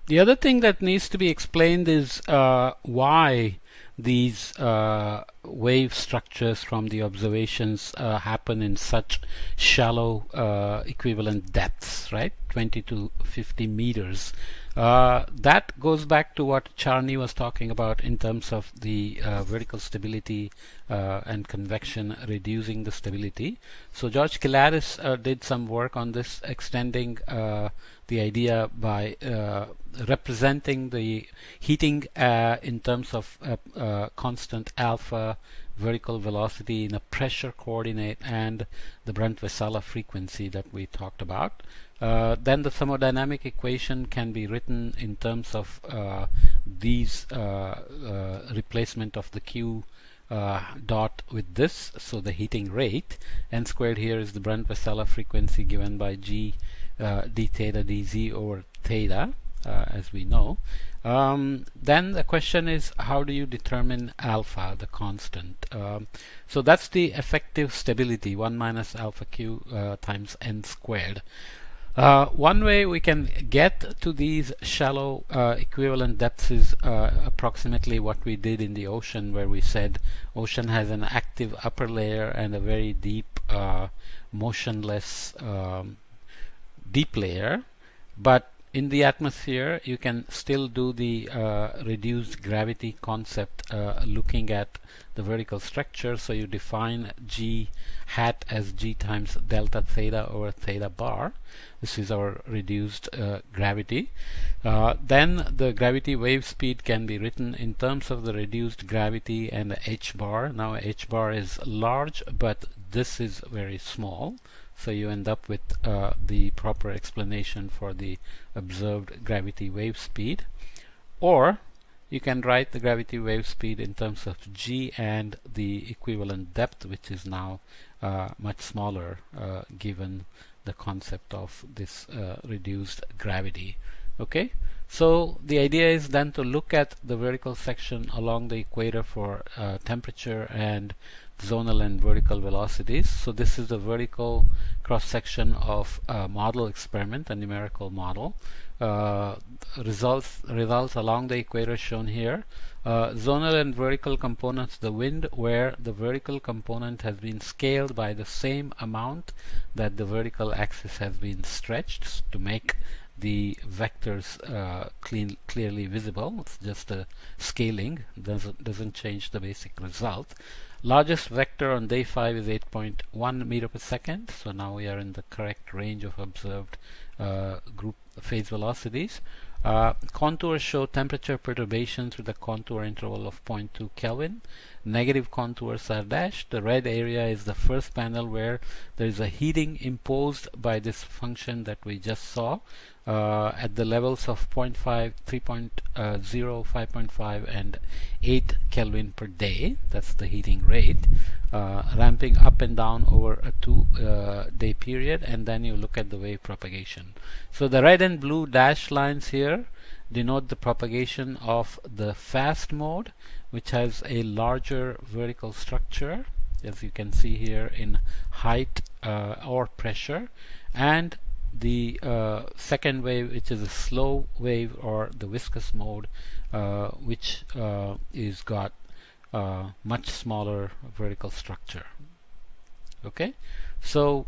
The other thing that needs to be explained is why these wave structures from the observations happen in such shallow equivalent depths, right? 20 to 50 meters. That goes back to what Charney was talking about in terms of the vertical stability and convection reducing the stability. So George Kilaris did some work on this, extending the idea by representing the heating in terms of constant alpha vertical velocity in a pressure coordinate and the Brunt-Väisälä frequency that we talked about. Then the thermodynamic equation can be written in terms of these replacement of the Q dot with this, so the heating rate. N squared here is the Brunt-Väisälä frequency given by G d theta dz over theta, as we know. Then the question is, how do you determine alpha, the constant? So that's the effective stability, 1 minus alpha q times n squared. One way we can get to these shallow equivalent depths is approximately what we did in the ocean, where we said ocean has an active upper layer and a very deep motionless deep layer, but in the atmosphere you can still do the reduced gravity concept looking at the vertical structure. So you define G hat as G times delta theta over theta bar. This is our reduced gravity. Then the gravity wave speed can be written in terms of the reduced gravity and the h bar. Now h bar is large, but this is very small. So you end up with the proper explanation for the observed gravity wave speed. Or you can write the gravity wave speed in terms of g and the equivalent depth, which is now much smaller given the concept of this reduced gravity. Okay, so the idea is then to look at the vertical section along the equator for temperature and zonal and vertical velocities. So this is the vertical cross section of a model experiment, a numerical model. Results along the equator shown here. Zonal and vertical components, the wind, where the vertical component has been scaled by the same amount that the vertical axis has been stretched to make the vectors clearly visible. It's just a scaling, doesn't change the basic result. Largest vector on day 5 is 8.1 meter per second. So now we are in the correct range of observed group phase velocities. Contours show temperature perturbations with a contour interval of 0.2 Kelvin. Negative contours are dashed. The red area is the first panel where there is a heating imposed by this function that we just saw at the levels of 0.5, 3.0, 5.5 and 8 Kelvin per day. That's the heating rate, ramping up and down over a 2-day period, and then you look at the wave propagation. So the red and blue dashed lines here denote the propagation of the fast mode, which has a larger vertical structure, as you can see here, in height or pressure, and the second wave, which is a slow wave or the viscous mode, which is got much smaller vertical structure. Okay, so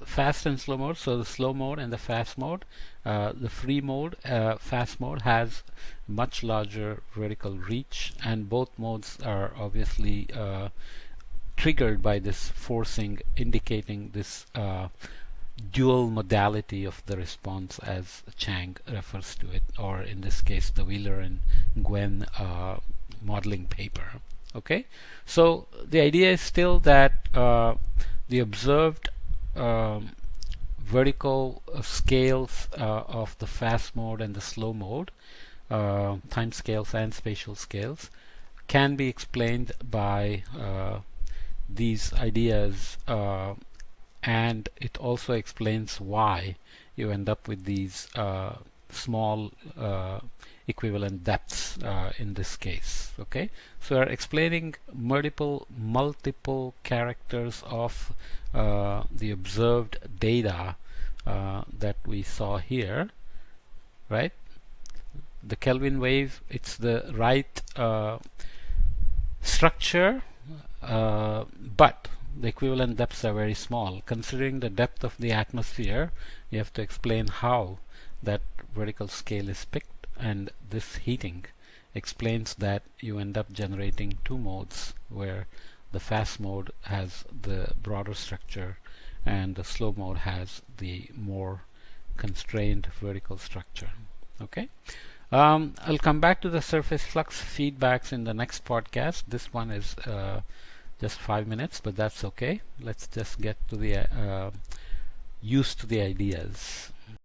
fast and slow mode. So the slow mode and the fast mode, the free mode, fast mode, has much larger vertical reach, and both modes are obviously triggered by this forcing, indicating this dual modality of the response, as Chang refers to it, or in this case the Wheeler and Gwen modeling paper. Okay, so the idea is still that the observed vertical scales of the fast mode and the slow mode, time scales and spatial scales, can be explained by these ideas, and it also explains why you end up with these small equivalent depths in this case. Okay, so we're explaining multiple characters of the observed data that we saw here, right? the Kelvin wave, it's the right structure, but the equivalent depths are very small. Considering the depth of the atmosphere, you have to explain how that vertical scale is picked, and this heating explains that you end up generating two modes, where the fast mode has the broader structure and the slow mode has the more constrained vertical structure. Okay. I'll come back to the surface flux feedbacks in the next podcast. This one is just 5 minutes, but that's okay. Let's just get to the used to the ideas.